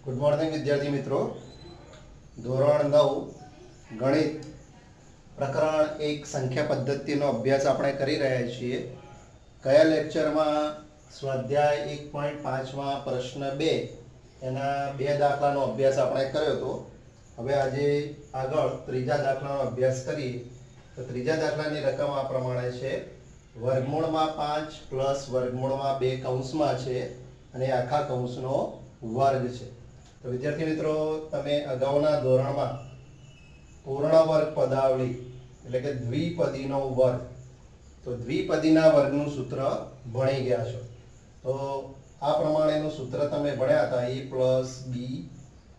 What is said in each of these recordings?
Good morning વિદ્યાર્થી મિત્રો. ધોરણ 9 ગણિત પ્રકરણ 1 સંખ્યા પદ્ધતિનો અભ્યાસ આપણે કરી રહ્યા છીએ. કયા લેક્ચરમાં સ્વાધ્યાય 1.5માં પ્રશ્ન 2 એના બે દાખલાનો અભ્યાસ આપણે કર્યો હતો. હવે આજે આગળ ત્રીજા દાખલાનો અભ્યાસ કરીએ. તો ત્રીજા દાખલાની રકમ આ પ્રમાણે છે: વર્ગમૂળમાં 5 પ્લસ વર્ગમૂળમાં 2 કૌંસમાં છે અને આખા કૌંસનો વર્ગ છે. તો વિદ્યાર્થી મિત્રો, તમે અગાઉના ધોરણમાં પૂર્ણ વર્ગ પદાવલી એટલે કે દ્વિપદીનો વર્ગ, તો દ્વિપદીના વર્ગનું સૂત્ર ભણી ગયા છો. તો આ પ્રમાણેનું સૂત્ર તમે ભણ્યા હતા: a પ્લસ બી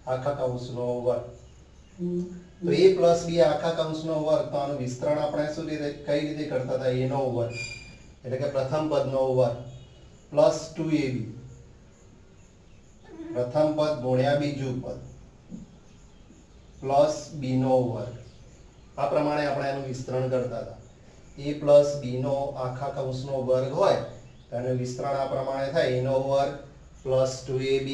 આખા કૌંસનો વર્ગ. તો a પ્લસ બી આખા કૌંસનો વર્ગ, તો આનું વિસ્તરણ આપણે કઈ રીતે કરતા હતા? a નો વર્ગ એટલે કે પ્રથમ પદનો વર્ગ પ્લસ 2ab, પ્રથમ પદ ગુણ્યા બીજું પદ પ્લસ બી નો વર્ગ. આ પ્રમાણે આપણે એનું વિસ્તરણ કરતા હતા. a પ્લસ બી નો આખા કૌંસનો વર્ગ હોય તો એનું વિસ્તરણ આ પ્રમાણે થાય: a નો વર્ગ પ્લસ 2ab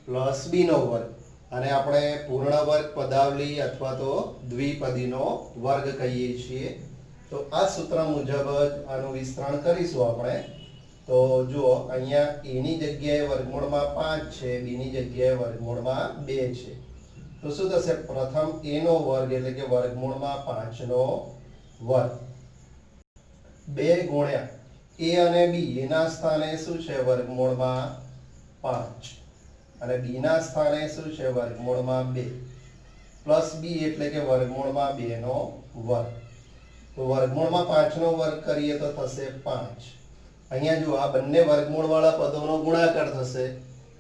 પ્લસ b નો વર્ગ. અને આપણે પૂર્ણ વર્ગ પદાવલી અથવા તો દ્વિપદીનો વર્ગ કહીએ છીએ. તો આ સૂત્ર મુજબ જ આનું વિસ્તરણ કરીશું આપણે. તો જુઓ, અહીંયા a ની જગ્યાએ વર્ગમૂળમાં 5 છે, b ની જગ્યાએ વર્ગમૂળમાં 2 છે. તો શું થશે? પ્રથમ a નો વર્ગ એટલે કે વર્ગમૂળમાં 5 નો વર્ગ 2 ગુણ્યા a અને b, a ના સ્થાને શું છે? વર્ગમૂળમાં 5 અને b ના સ્થાને શું છે? વર્ગમૂળમાં 2 પ્લસ b એટલે કે વર્ગમૂળમાં 2 નો વર્ગ. તો વર્ગમૂળમાં 5 નો વર્ગ કરીએ તો થશે 5. અહીંયા જો આ બંને વર્ગમૂળ વાળા પદોનો ગુણાકાર થશે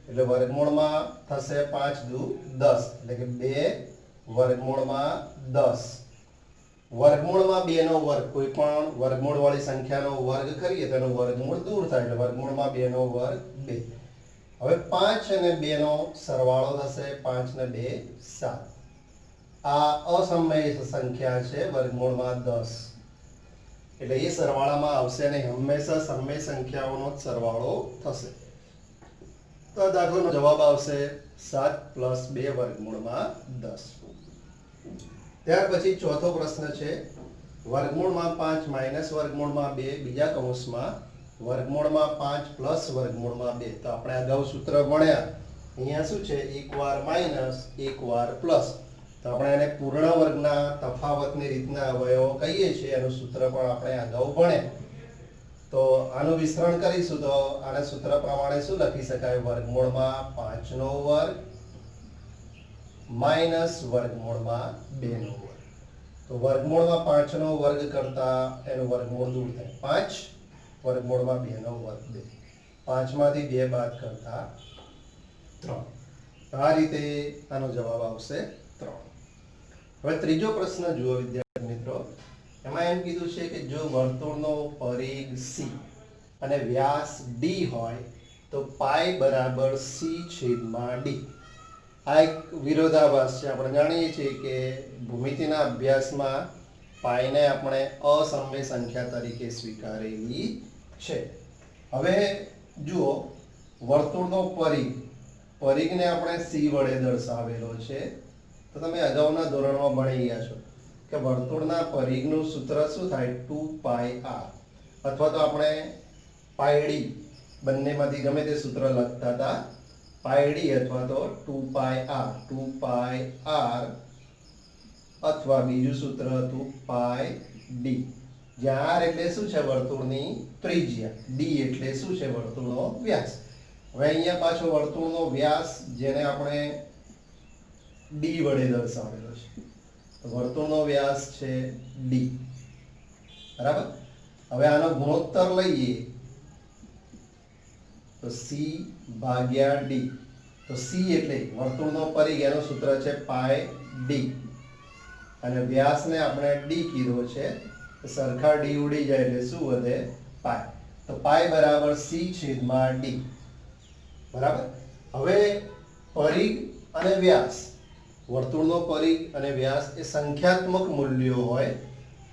એટલે વર્ગમૂળમાં થશે 5 દુ 10 એટલે કે 2 વર્ગમૂળમાં 10. વર્ગમૂળમાં 2 નો વર્ગ, કોઈ પણ વર્ગમૂળ વાળી સંખ્યાનો વર્ગ કરીએ તો એનું વર્ગમૂળ દૂર થાય એટલે વર્ગમૂળમાં 2 નો વર્ગ 2. હવે 5 અને 2 નો સરવાળો થશે 5 ને 2 7. આ અસમય સંખ્યા છે વર્ગમૂળમાં 10 એટલે એ સરવાળામાં આવશે નહીં, હંમેશા સમય સંખ્યાઓનો જ સરવાળો થશે. તો આ દાખલાનો જવાબ આવશે 7 પ્લસ 2 વર્ગમૂળમાં 10. ત્યાર પછી ચોથો પ્રશ્ન છે: વર્ગમૂળમાં 5 માઇનસ વર્ગમૂળમાં 2 બીજા કૌંસમાં વર્ગમૂળમાં 5 પ્લસ વર્ગમૂળમાં 2. તો આપણે અગાઉ સૂત્ર ભણ્યા, અહીંયા શું છે? એક વાર માઇનસ એક વાર પ્લસ. તો આપણે એને પૂર્ણ વર્ગના તફાવતની રીતના અવયવો કહીએ છીએ. એનું સૂત્ર પણ આપણે અગાઉ ભણ્યા. તો આનું વિસ્તરણ કરીશું તો આના સૂત્ર પ્રમાણે શું લખી શકાય? વર્ગમૂળમાં 5 નો વર્ગ માઇનસ વર્ગમૂળમાં 2 નો વર્ગ. તો વર્ગમૂળમાં 5 નો વર્ગ કરતા એનું વર્ગમૂળ દૂર થાય. 5 વર્ગમૂળમાં 2 નો વર્ગ 2. 5 માંથી 2 બાદ કરતા 3. આ રીતે આનો જવાબ આવશે 3. હવે ત્રીજો પ્રશ્ન જુઓ વિદ્યાર્થી મિત્રો. એમાં એમ કીધું છે કે જો વર્તુળનો પરિઘ c અને વ્યાસ d હોય તો પાઈ બરાબર c છેદમાં d. આ એક વિરોધાભાસ છે. આપણે જાણીએ છીએ કે ભૂમિતિના અભ્યાસમાં પાઈને આપણે અસમય સંખ્યા તરીકે સ્વીકારેલી છે. હવે જુઓ, વર્તુળનો પરિઘને આપણે c વડે દર્શાવેલો છે. તો તમે અગાઉના ધોરણમાં ભણી ગયા છો કે વર્તુળના પરિઘનું સૂત્ર શું થાય? 2πr, અથવા તો આપણે પાયડી, બંનેમાંથી ગમે તે સૂત્ર લખતા હતા, પાયડી અથવા તો 2πr અથવા બીજું સૂત્ર હતું πd. જ્યાં r એટલે શું છે? વર્તુળની ત્રિજ્યા. d એટલે શું છે? વર્તુળનો વ્યાસ. હવે અહીંયા પાછો વર્તુળનો વ્યાસ જેને આપણે d વડે દર્શાવેલો છે. તો વર્તુળનો વ્યાસ છે d, બરાબર. હવે આનો ગુણોત્તર લઈએ તો c ભાગ્યા d. તો c એટલે વર્તુળનો પરિઘ, એનું સૂત્ર છે πd અને વ્યાસને આપણે d કીધો છે. તો સરખા d ઉડી જાય એટલે શું વધે? પાઈ. તો પાઈ બરાબર c છેદમાં d, બરાબર. હવે પરિઘ અને વ્યાસ, વર્તુળનો પરિઘ અને વ્યાસ એ સંખ્યાત્મક મૂલ્યો હોય,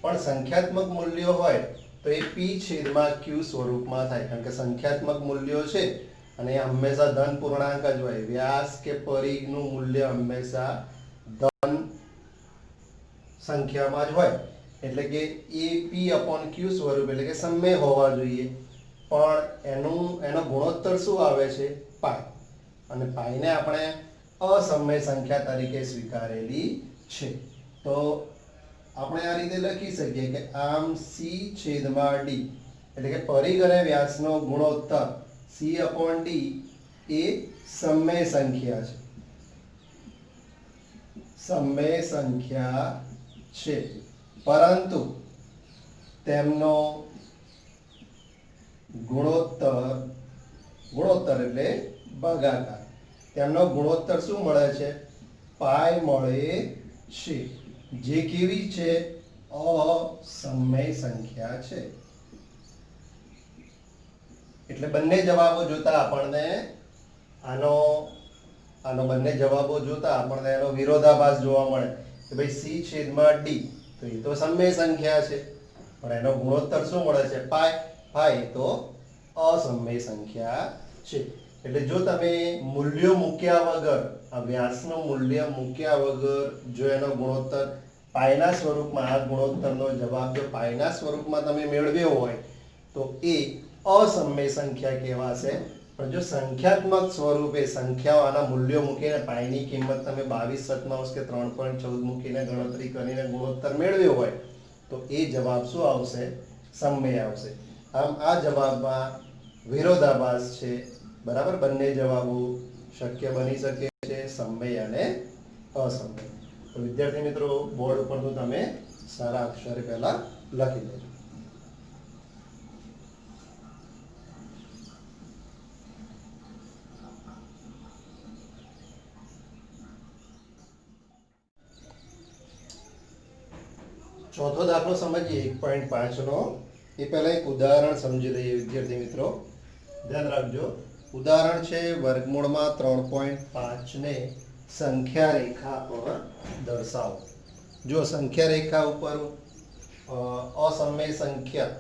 પણ સંખ્યાત્મક મૂલ્યો હોય તો એ p છેદમાં q સ્વરૂપમાં થાય. કારણ કે સંખ્યાત્મક મૂલ્યો છે અને એ હંમેશા ધન પૂર્ણાંક જ હોય. વ્યાસ કે પરિઘનું મૂલ્ય હંમેશા ધન સંખ્યામાં જ હોય, એટલે કે AP/Q સ્વરૂપ એટલે કે સમય હોવા જોઈએ, પણ એનો ગુણોત્તર શું આવે છે? પાઈ. અને પાઈને આપણે અસમય સંખ્યા તરીકે સ્વીકારેલી છે. તો આપણે આ રીતે લખી શકીએ કે આમ C/D એટલે કે પરિઘ અને વ્યાસનો ગુણોત્તર C/D એ સમય સંખ્યા છે. સમય સંખ્યા છે, પરંતુ તેમનો ગુણોત્તર એટલે ભાગાકાર, તેમનો ગુણોત્તર શું મળે છે? પાઈ મળે છે, જે કેવી છે? અસમય સંખ્યા છે. એટલે બંને જવાબો જોતા આપણને આનો બંને જવાબો જોતા આપણને એનો વિરોધાભાસ જોવા મળે કે ભાઈ C/D તો એ તો સમય સંખ્યા છે, પણ એનો ગુણોત્તર શું મળે છે? પાઈ. પાઈ તો અસમય સંખ્યા છે. એટલે જો તમે મૂલ્યો મૂક્યા વગર, આ વ્યાસનું મૂલ્ય મૂક્યા વગર જો એનો ગુણોત્તર પાઈના સ્વરૂપમાં, આ ગુણોત્તરનો જવાબ જો પાઈના સ્વરૂપમાં તમે મેળવ્યો હોય તો એ અસમય સંખ્યા કહેવાશે. પણ જો સંખ્યાત્મક સ્વરૂપે સંખ્યાઓ આના મૂલ્યો મૂકીને પાઈની કિંમત તમે 22/7 કે 3.14 મૂકીને ગણતરી કરીને ગુણોત્તર મેળવ્યો હોય તો એ જવાબ શું આવશે? સમય આવશે. આમ આ જવાબમાં વિરોધાભાસ છે, બરાબર. બંને જવાબો શક્ય બની શકે છે, સમય અને અસમય. તો વિદ્યાર્થી મિત્રો, બોર્ડ ઉપર તો તમે સારા અક્ષરે પહેલા લખી લેજો. ચોથો દાખલો સમજીએ 1.5 નો. એ પહેલા એક ઉદાહરણ સમજી લઈએ વિદ્યાર્થી મિત્રો. ધ્યાન રાખજો. ઉદાહરણ છે વર્ગમૂળમાં 3.5 ને સંખ્યા રેખા પર દર્શાવો. જો સંખ્યા રેખા ઉપર અસમય સંખ્યા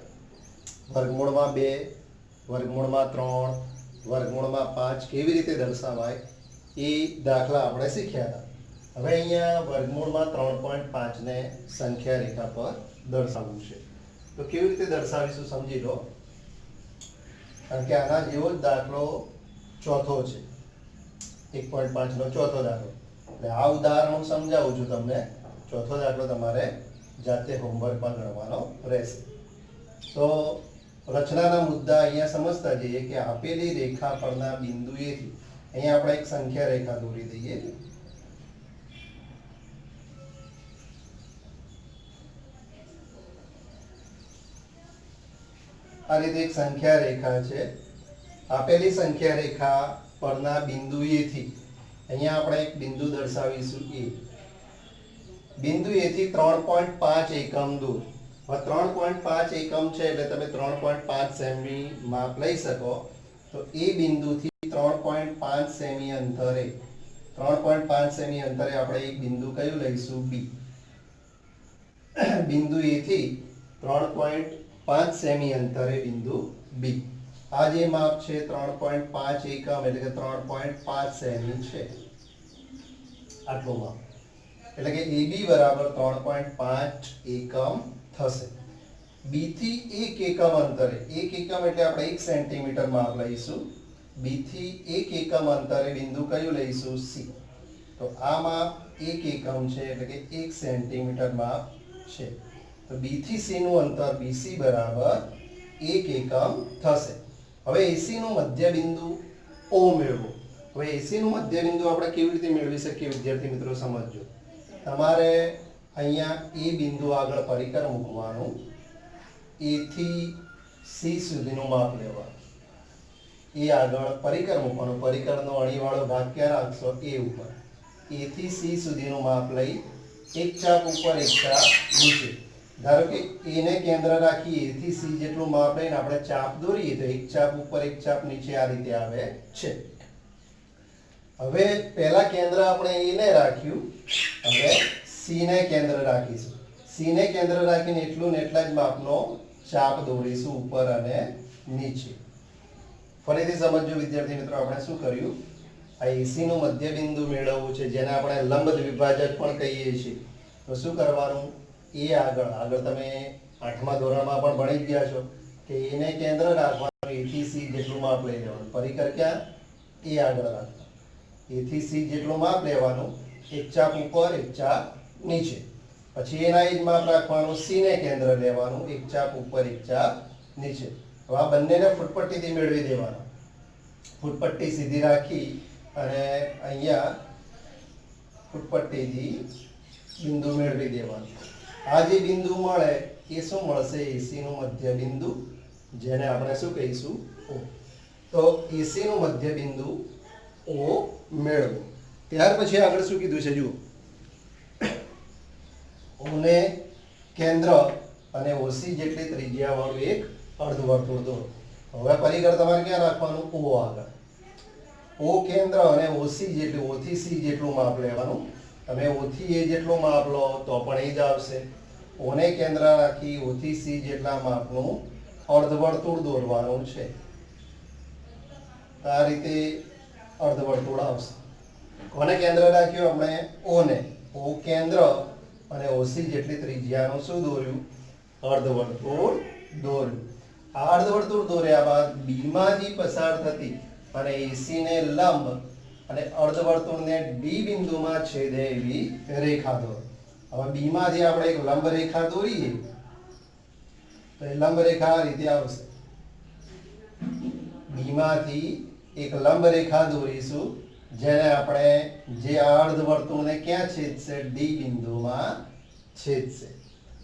વર્ગમૂળમાં 2, વર્ગમૂળમાં 3, વર્ગમૂળમાં 5 કેવી રીતે દર્શાવાય એ દાખલા આપણે શીખ્યા હતા. હવે અહીંયા વર્ગમૂળમાં 3.5 ને સંખ્યા રેખા પર દર્શાવવું છે. તો કેવી રીતે દર્શાવીશું સમજી લો. કારણ કે આના જેવો જ દાખલો ચોથો છે, 1.5 નો ચોથો દાખલો. એટલે આ ઉદાહરણ હું સમજાવું છું તમને. ચોથો દાખલો તમારે જાતે હોમવર્કમાં ગણવાનો રહેશે. તો રચનાના મુદ્દા અહીંયા સમજતા જઈએ કે આપેલી રેખા પરના બિંદુએથી અહીંયા આપણે એક સંખ્યા રેખા દોરી દઈએ. આ રીતે એક સંખ્યા રેખા છે. આપેલી સંખ્યા રેખા પરના બિંદુએથી અહીંયા આપણે એક બિંદુ દર્શાવીશું A. બિંદુ A થી 3.5 એકમ દૂર. હવે 3.5 એકમ છે એટલે તમે 3.5 સેમી માપ લઈ શકો. તો એ બિંદુથી 3.5 સેમી અંતરે, 3.5 સેમી અંતરે આપણે એક બિંદુ કયું લઈશું? B. બિંદુ A થી 3.5 સેમી અંતરે બિંદુ B. આ જે માપ છે 3.5 એકમ એટલે કે 3.5 સેમી છે. આટલું માપ એટલે કે AB બરાબર 3.5 એકમ થશે. B થી 1 એકમ અંતરે, 1 એકમ એટલે આપણે 1 સેન્ટીમીટર માપ લઈશું. B થી 1 એકમ અંતરે બિંદુ કયું લઈશું? C. તો આ માપ 1 એકમ છે એટલે કે 1 સેન્ટીમીટર માપ છે. તો B થી C નું અંતર BC બરાબર 1 એકમ થશે. હવે AC નું મધ્ય બિંદુ O મેળવો. હવે AC નું મધ્ય બિંદુ આપણે કેવી રીતે મેળવી શકીએ વિદ્યાર્થી મિત્રો સમજજો. તમારે અહીંયા એ બિંદુ આગળ પરિકર મૂકવાનું, A થી C સુધીનું માપ લેવાનું. એ આગળ પરિકર મૂકવાનું, પરિકરનો અણીવાળો ભાગ ક્યાં રાખશો? A ઉપર. A થી C સુધીનું માપ લઈ એક ચાપ ઉપર એક ચાપ નીચે. ધારો કે A ને કેન્દ્ર રાખી A થી C જેટલું માપ લઈને આપણે ચાપ દોરીએ તો એક ચાપ ઉપર એક ચાપ નીચે આ રીતે આવે છે. હવે પહેલા કેન્દ્ર આપણે A ને રાખ્યું, હવે C ને કેન્દ્ર રાખીશું. C ને કેન્દ્ર રાખીને એટલું ને એટલા જ માપનો ચાપ દોરીશું ઉપર અને નીચે. ફરીથી સમજો વિદ્યાર્થી મિત્રો, આપણે શું કર્યું, આ એસી નું મધ્ય બિંદુ મેળવવું છે, જેને આપણે લંબ દ્વિભાજક પણ કહીએ છીએ. તો શું કરવાનું, એ આગળ તમે 8મા ધોરણમાં પણ ભણી જ ગયા છો કે એને કેન્દ્ર રાખવાનું, a થી c જેટલું માપ લઈ લેવાનું. પરિકર ક્યાં, એ આગળ રાખવાનું, a થી c જેટલું માપ લેવાનું, એક ચાપ ઉપર એક ચાપ નીચે. પછી એના જ માપ રાખવાનું, c ને કેન્દ્ર લેવાનું, એક ચાપ ઉપર એક ચાપ નીચે. હવે આ બંનેને ફૂટપટ્ટીથી મેળવી દેવાના. ફૂટપટ્ટી સીધી રાખી અને અહીંયા ફૂટપટ્ટીથી બિંદુ મેળવી દેવાનું. આ જે બિંદુ મળે એ શું મળશે, એસી નું મધ્ય બિંદુ, જેને આપણે શું કહીશું, O. તો એસી નું મધ્ય બિંદુ O મેળવો. ત્યાર પછી આગળ શું કીધું છે જુઓ, O ને કેન્દ્ર અને OC જેટલી ત્રિજ્યા વાળું એક અર્ધવર્તુળ દોરો. હવે પરિકર તમારે ક્યાં રાખવાનું, O આગળ. O કેન્દ્ર અને OC જેટલું, O થી C જેટલું માપ લેવાનું. તમે O થી A જેટલું માપ લો તો પણ એ જ આવશે. O ને કેન્દ્ર રાખી O થી C જેટલા માપનું અર્ધવર્તુળ દોરવાનું છે. આ રીતે અર્ધવર્તુળ આવશે. કોને કેન્દ્ર રાખ્યું આપણે, O ને. O કેન્દ્ર અને OC જેટલી ત્રિજ્યાનું શું દોર્યું, અર્ધવર્તુળ દોર્યું. આ અર્ધવર્તુળ દોર્યા બાદ B માંથી પસાર થતી અને AC ને લંબ અને અર્ધવર્તુળને D બિંદુમાં છેદે એવી રેખા દોરો. હવે B માંથી આપણે એક લંબ રેખા દોરીએ તો એ લંબ રેખા આ રીતે આવશે. B માંથી એક લંબ રેખા દોરીશું, જેને આપણે, જે આ અર્ધવર્તુળને ક્યાં છેદશે, D બિંદુમાં છેદશે.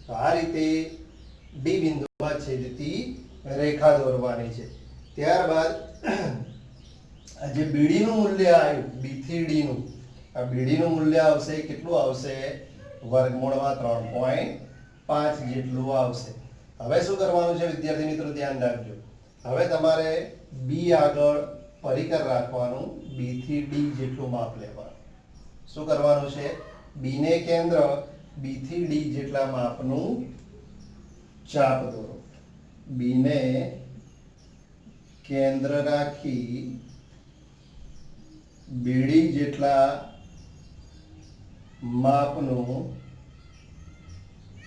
તો આ રીતે D બિંદુમાં છેદતી રેખા દોરવાની છે. ત્યારબાદ આ જે BD નું મૂલ્ય આવ્યું, B થી D નું, આ BD નું મૂલ્ય આવશે કેટલું આવશે, વર્ગમૂળમાં 3.5 જેટલું આવશે. હવે શું કરવાનું છે વિદ્યાર્થી મિત્રો, ધ્યાન રાખજો. હવે તમારે B આગળ પરિકર રાખવાનું, B થી D જેટલું માપ લેવાનું. શું કરવાનું છે, B ને કેન્દ્ર, B થી D જેટલા માપનું ચાપ દોરો. B ને કેન્દ્ર રાખી BD જેટલા માપનું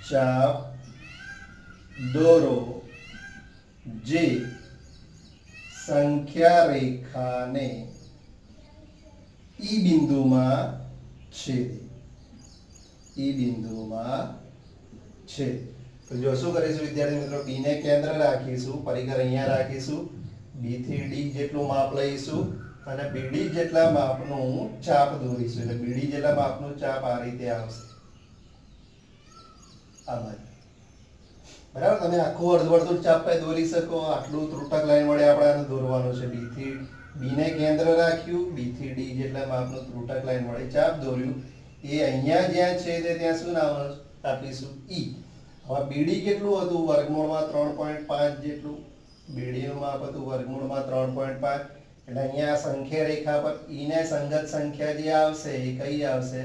ચાપ દોરો, જે સંખ્યા રેખાને ઈ બિંદુમાં છેદે. ઈ બિંદુમાં છેદે. તો જો શું કરીશું વિદ્યાર્થી મિત્રો, B ને કેન્દ્ર રાખીશું, પરિકર અહીંયા રાખીશું, B થી D જેટલું માપ લઈશું અને BD જેટલા માપનું ચાપ દોરીશું. એટલે BD જેટલા માપનું ચાપ આ રીતે આવશે. આ બાજુ બરાબર. તમે આખું અર્ધવર્તુળ ચાપ પર દોરી શકો. આટલું ત્રુટક લાઈન વડે આપણે આને દોરવાનું છે. B ને કેન્દ્ર રાખ્યું, B થી D જેટલા માપનું ત્રુટક લાઈન વડે ચાપ દોર્યું. એ અહીંયા જ્યાં છે ત્યાં શું નામ આપીશું, E. હવે BD કેટલું હતું, વર્ગમૂળમાં 3.5 જેટલું. BD નું માપ હતું વર્ગમૂળમાં 3.5. એટલે અહીંયા સંખ્યા રેખા પર E ને સંગત સંખ્યા જે આવશે એ કઈ આવશે,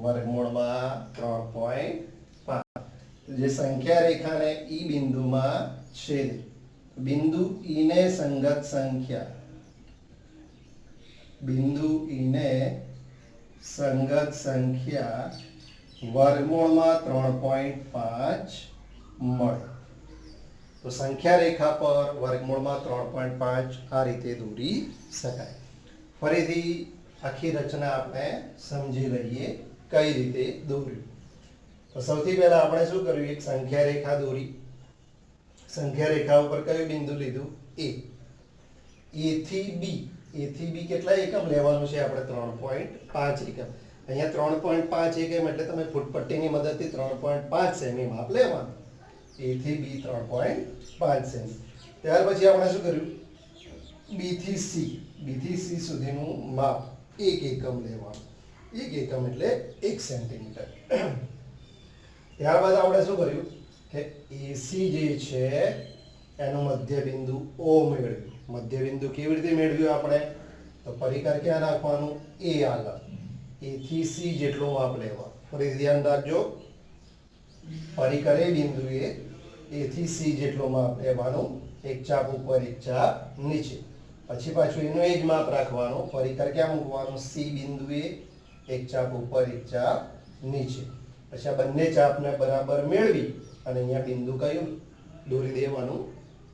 વર્ગમૂળમાં 3.5. જે સંખ્યા રેખાને E બિંદુમાં છેદે, બિંદુ E ને સંગત સંખ્યા, બિંદુ E ને સંગત સંખ્યા વર્ગમૂળમાં 3.5 મળે. તો સંખ્યા રેખા પર વર્ગમૂળમાં 3.5 આ રીતે દોરી શકાય. ફરીથી આખી રચના આપણે સમજી લઈએ કઈ રીતે દોર્યું. તો સૌથી પહેલા આપણે શું કર્યું, એક સંખ્યા રેખા દોરી. સંખ્યા રેખા ઉપર કયું બિંદુ લીધું, A. A થી B, A થી B કેટલા એકમ લેવાનું છે આપણે, 3.5 એકમ. અહીંયા 3.5 એકમ એટલે તમે ફૂટપટ્ટીની મદદથી 3.5 સેમી માપ લેવાનું. A થી B 3.5 સેમી. ત્યાર પછી આપણે શું કર્યું, B થી C, B થી C સુધીનું માપ 1 એકમ લેવાનું. 1 એકમ એટલે 1 સેન્ટીમીટર. ત્યારબાદ આપણે શું કર્યું કે AC જે છે એનું મધ્ય બિંદુ O મેળવ્યું. મધ્ય બિંદુ કેવી રીતે મેળવ્યું આપણે, તો પરિકર ક્યાં રાખવાનું, A આગળ. A થી C જેટલું માપ લેવાનું. ફરી ધ્યાન રાખજો, પરિકરે બિંદુએ A થી C જેટલું માપ લેવાનું, એક ચાપ ઉપર એક ચાપ નીચે. પછી પાછું એનું એ જ માપ રાખવાનું, પરિકર ક્યાં મૂકવાનું, સી બિંદુએ એક ચાપ ઉપર એક ચાપ નીચે. પછી આ બંને ચાપને બરાબર મેળવી અને અહીંયા બિંદુ કયું દોરી દેવાનું,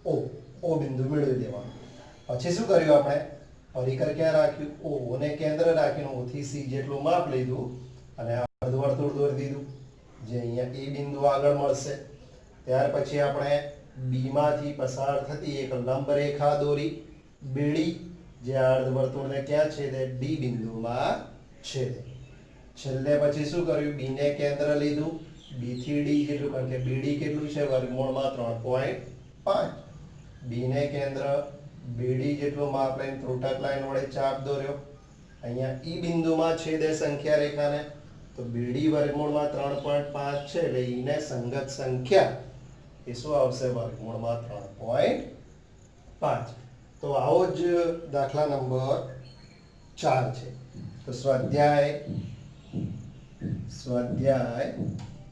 ઓ બિંદુ મેળવી દેવાનું. પછી શું કર્યું આપણે, પરિકર ક્યાં રાખ્યું, ઓ ને કેન્દ્ર રાખીને ઓ થી સી જેટલું માપ લીધું અને અર્ધવર્તુળ દોરી દીધું જે અહીંયા એ બિંદુ આગળ મળશે. ત્યાર પછી આપણે બી માંથી પસાર થતી એક લંબ રેખા દોરી, બીડી, જે અર્ધવર્તુળને ક્યાં છેદે, ડી બિંદુમાં છેદે. છેલ્લે પછી શું કર્યું, બી ને કેન્દ્ર લીધું, બી થી ડી જેટલું, કારણ કે બીડી કેટલું છે, વર્ગમૂળમાં 3.5. બી ને કેન્દ્ર, બીડી જેટલું માપ લઈને ત્રુટક લાઈન વડે ચાપ દોર્યો. અહીંયા ઈ બિંદુમાં છેદે સંખ્યા રેખાને, તો બીડી વર્ગમૂળમાં 3.5 છે એટલે ઈ ને સંગત સંખ્યા એ શું આવશે, વર્ગમૂળમાં 3.5. તો આવો જ દાખલા નંબર 4 છે. તો સ્વાધ્યાય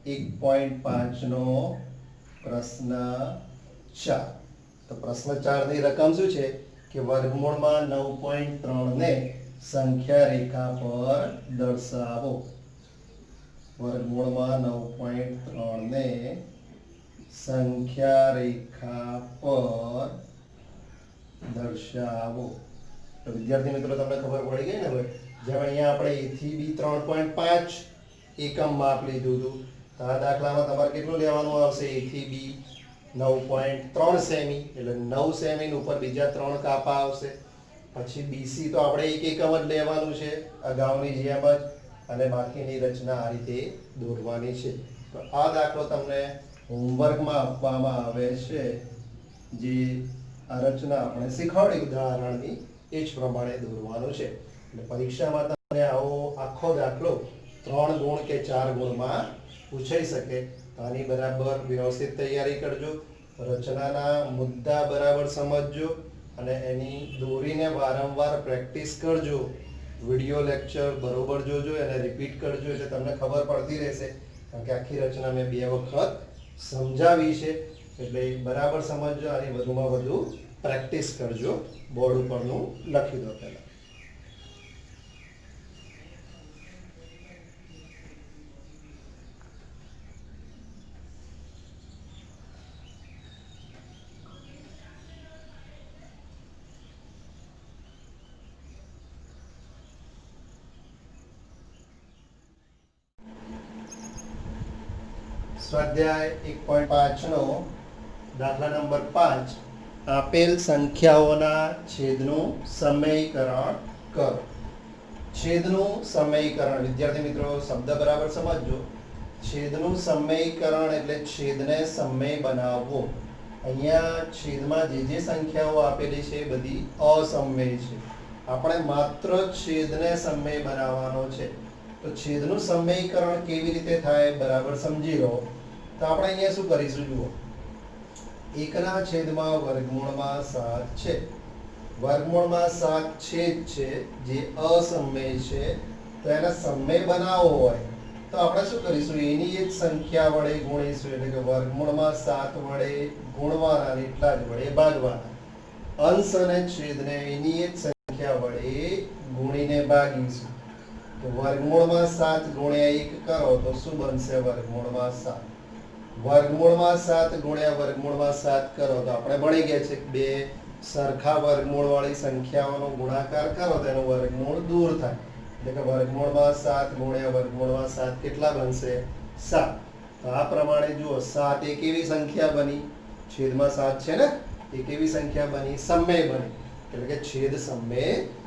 1.5 નો પ્રશ્ન 4. તો પ્રશ્ન 4 ની રકમ શું છે કે વર્ગમૂળમાં 9.3 ને સંખ્યા રેખા પર દર્શાવો. વર્ગમૂળમાં 9.3 ને સંખ્યા રેખા પર દર્શાવો. તો વિદ્યાર્થી મિત્રો તમને ખબર પડી ગઈ ને હવે, જેમ અહીંયા આપણે a થી b 3.5 એકમ માપ લીધું હતું, તો આ દાખલામાં તમારે કેટલું લેવાનું આવશે, a થી b 9.3 સેમી એટલે 9 સેમી ઉપર બીજા 3 કાપા આવશે. પછી BC તો આપણે એક એકમ જ લેવાનું છે અગાઉની જેમ જ, અને બાકીની રચના આ રીતે દોરવાની છે. તો આ દાખલો તમને હોમવર્કમાં આપવામાં આવે છે, જે આ રચના આપણે શીખવાડી ઉદાહરણની એ જ પ્રમાણે દોરવાનું છે. એટલે પરીક્ષામાં તમને આવો આખો દાખલો 3 ગુણ કે 4 ગુણમાં પૂછાઈ શકે. તો આની બરાબર વ્યવસ્થિત તૈયારી કરજો, રચનાના મુદ્દા બરાબર સમજજો અને એની દોરીને વારંવાર પ્રેક્ટિસ કરજો. વિડિયો લેક્ચર બરોબર જોજો અને રિપીટ કરજો એટલે તમને ખબર પડતી રહેશે, કારણ કે આખી રચના મેં 2 વખત સમજાવી છે. એટલે બરાબર સમજજો અને વધુમાં વધુ પ્રેક્ટિસ કરજો. બોર્ડ ઉપરનું લખી દો પહેલા. સ્વાધ્યાય 1.5 નો દાખલા નંબર 5. આપેલ સંખ્યાઓના છેદનું સમયકરણ કરો. છેદનું સમયકરણ, વિદ્યાર્થી મિત્રો શબ્દ બરાબર સમજજો. છેદનું સમયકરણ એટલે છેદને સમય બનાવવો. અહીંયા છેદમાં જે સંખ્યાઓ આપેલી છે એ બધી અસમય છે. આપણે માત્ર છેદને સમય બનાવવાનો છે. તો છેદનું સમયકરણ કેવી રીતે થાય બરાબર સમજી લો. તો આપણે અહીંયા શું કરીશું, જુઓ, 1 ના છેદમાં વર્ગમૂળમાં 7 છે. વર્ગમૂળમાં 7 છેદ છે જે અસમય છે. તો એને સમય બનાવવો હોય તો આપણે શું કરીશું, એની એક સંખ્યા વડે ગુણીશું. એટલે કે વર્ગમૂળમાં 7 વડે ગુણવાના અને એટલા જ વડે ભાગવાના. અંશ અને છેદને એની એક સંખ્યા વડે ગુણીને ભાગીશું. તો વર્ગમૂળમાં 7 ગુણ્યા 1 કરો તો શું બનશે, વર્ગમૂળમાં 7. વર્ગમૂળમાં 7 ગુણ્યા વર્ગમૂળમાં 7 કરો તો આપણે ભણી ગયા છે બે સરખા વર્ગમૂળ વાળી સંખ્યાઓનો ગુણાકાર કરો તો એનું વર્ગમૂળ દૂર થાય. એટલે કે વર્ગમૂળમાં 7 ગુણ્યા વર્ગમૂળમાં 7 કેટલા બનશે, 7. તો આ પ્રમાણે જુઓ, 7 એક એવી સંખ્યા બની, છેદમાં 7 છે ને, એક એવી સંખ્યા બની, સમય બની, એટલે કે છેદ સમય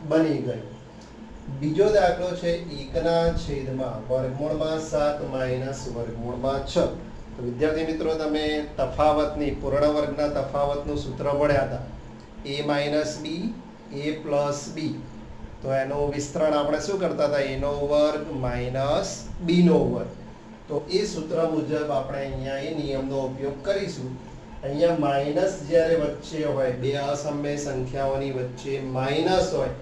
બની ગયો. બીજો દાખલો છે 1 ના છેદમાં વર્ગમૂળમાં 7 માઈનસ વર્ગમૂળમાં 6. તો વિદ્યાર્થી મિત્રો તમે તફાવતની પૂર્ણ વર્ગના તફાવતનું સૂત્ર ભણ્યા હતા, a minus b a plus b. તો એનું વિસ્તરણ આપણે શું કરતા હતા, a નો વર્ગ માઈનસ b નો વર્ગ. તો એ સૂત્ર મુજબ આપણે અહીંયા એ નિયમનો ઉપયોગ કરીશું. અહીંયા માઈનસ જ્યારે વચ્ચે હોય, બે અસમય સંખ્યાઓની વચ્ચે માઈનસ હોય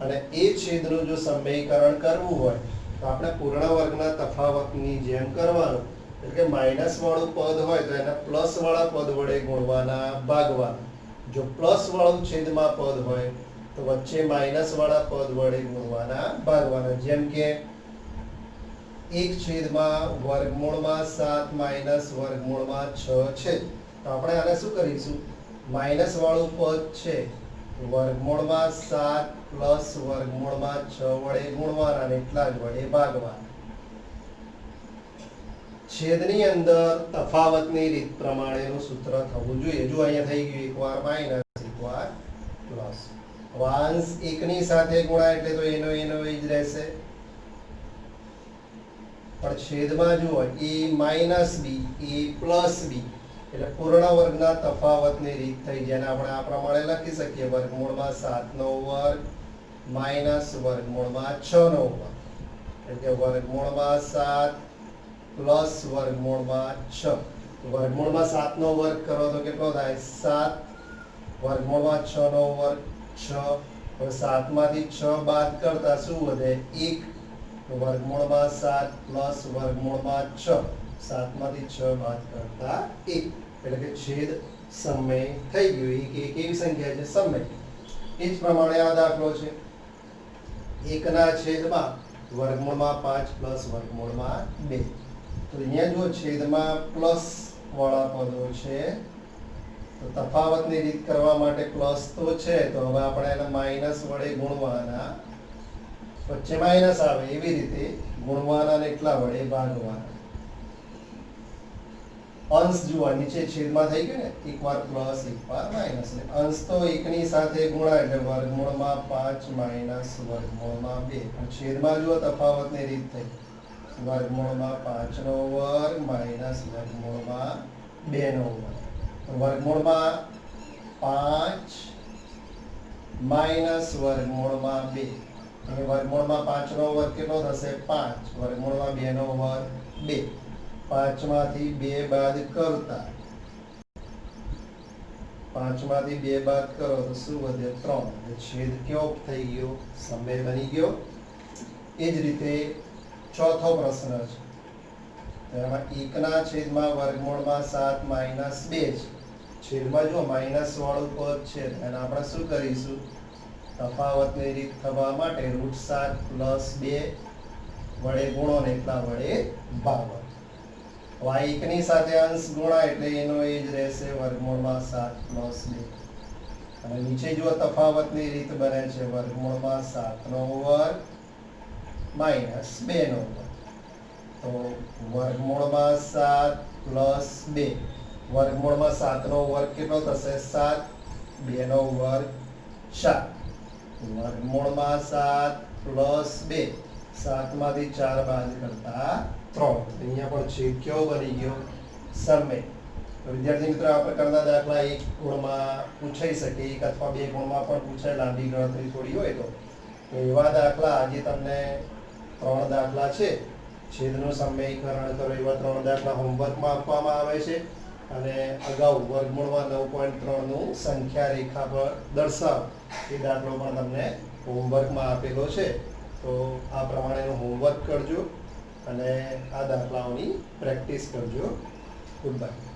અને એ છેદનું જો સમયકરણ કરવું હોય તો આપણે પૂર્ણ વર્ગના તફાવતની જેમ કરવાનું. એટલે કે માઈનસ વાળું પદ હોય તો એના પ્લસ વાળા પદ વડે ગુણવાના, ભાગવાના. જો પ્લસ વાળું છેદમાં પદ હોય તો વચ્ચે માઇનસ વાળા પદ વડે ગુણવાના ભાગવાના. જેમ કે 1/7 માઇનસ વર્ગમૂળમાં 6 છે. તો આપણે આને શું કરીશું? માઇનસ વાળું પદ છે વર્ગમૂળમાં 7 પ્લસ વર્ગમૂળમાં 6 વડે ગુણવાના અને એટલા જ વડે ભાગવાના. છેદની અંદર તફાવતની રીત પ્રમાણેનું સૂત્ર થવું જોઈએ. જો અહીંયા થઈ ગયું એકવાર માઇનસ એકવાર પ્લસ. અંશ એકની સાથે ગુણાય એટલે તો એનો એ જ રહેશે. પણ છેદમાં જુઓ a minus b a plus b એટલે પૂર્ણ વર્ગના તફાવતની રીત થઈ. જેને આપણે આ પ્રમાણે લખી શકીએ વર્ગમૂળમાં 7 નો વર્ગ માઇનસ વર્ગમૂળમાં 6 નો વર્ગ. એટલે કે વર્ગમૂળમાં 7 પ્લસ વર્ગમૂળમાં 6. વર્ગમૂળમાં 7 નો વર્ગ કરો તો કેટલો થાય? 7 વર્ગમૂળમાં 6 નો વર્ગ 6. હવે 7 માંથી 6 બાદ કરતા શું વધે? 1. વર્ગમૂળમાં 7 પ્લસ વર્ગમૂળમાં 6. 7 માંથી 6 બાદ કરતા 1. એટલે કે છેદ સમય થઈ ગયો. એક એવી સંખ્યા છે સમય. એ જ પ્રમાણે આ દાખલો છે. 1 ના છેદમાં વર્ગમૂળમાં 5 પ્લસ વર્ગમૂળમાં 2. તો અહીંયા જો છેદમાં પ્લસ વાળા પદો છે તો તફાવતની રીત કરવા માટે પ્લસ તો છે, તો હવે આપણે એને માઇનસ વડે ગુણવાના. વચ્ચે માઇનસ આવે એવી રીતે ગુણવાના અને એટલા વડે ભાગવાના. અંશ જુઓ નીચે છેદમાં થઈ ગયું ને, એકવાર પ્લસ એકવાર માઇનસ. અંશ તો એકની સાથે ગુણાય એટલે વર્ગમૂળમાં 5 માઇનસ વર્ગમૂળમાં 2. પણ છેદમાં જુઓ તફાવતની રીત થઈ વર્ગમૂળમાં 5 નો વર્ગ માઇનસ વર્ગમૂળમાં 2 નો વર્ગ. વર્ગમૂળમાં 5 માઇનસ વર્ગમૂળમાં 2 અને વર્ગમૂળમાં 5 નો વર્ગ કેટલો થશે? 5. વર્ગમૂળમાં 2 નો વર્ગ 2. 5 માંથી 2 બાદ કરતા 5 માંથી 2 બાદ કરો તો શું વધે? 3. એટલે છેદ કેવો થઈ ગયો? સમય બની ગયો. એ જ રીતે ચોથો પ્રશ્ન છે. એમાં 1 ના છેદમાં વર્ગમૂળમાં 7 માઇનસ 2 છે. છેદમાં જો માઇનસ વાળું પદ છે એને આપણે શું કરીશું? તફાવતની રીત થવા માટે √7 પ્લસ 2 વડે ગુણો ને એટલા વડે ભાગો. હવે આ એકની સાથે અંશ ગુણાય એટલે એનો એ જ રહેશે વર્ગમૂળમાં 7 પ્લસ 2. અને નીચે જો તફાવતની રીત બને છે વર્ગમૂળમાં 7 નો વર્ગ માઇનસ 2 નો વર્ગ. તો વર્ગમૂળમાં 7 પ્લસ 2. વર્ગમૂળમાં 7 નો વર્ગ કેટલો થશે? 7. 2 નો વર્ગ 7. વર્ગમૂળમાં 7 પ્લસ 2. 7 માંથી 4 બાદ કરતા 3. અહીંયા પણ છેદ કેવો બની ગયો? સમય. તો વિદ્યાર્થી મિત્રો આ પ્રકારના દાખલા એક ગુણમાં પૂછાઈ શકે, એક અથવા બે ગુણમાં પણ પૂછાય, લાંબી ગણતરી થોડી હોય તો. એવા દાખલા આજે તમને 3 દાખલા છે. છેદનું સમયકરણ કરો એવા 3 દાખલા હોમવર્કમાં આપવામાં આવે છે. અને અગાઉ વર્ગમૂળમાં 9.3 નું સંખ્યા રેખા પર દર્શાવ એ દાખલો પણ તમને હોમવર્કમાં આપેલો છે. તો આ પ્રમાણેનું હોમવર્ક કરજો અને આ દાખલાઓની પ્રેક્ટિસ કરજો. Good bye.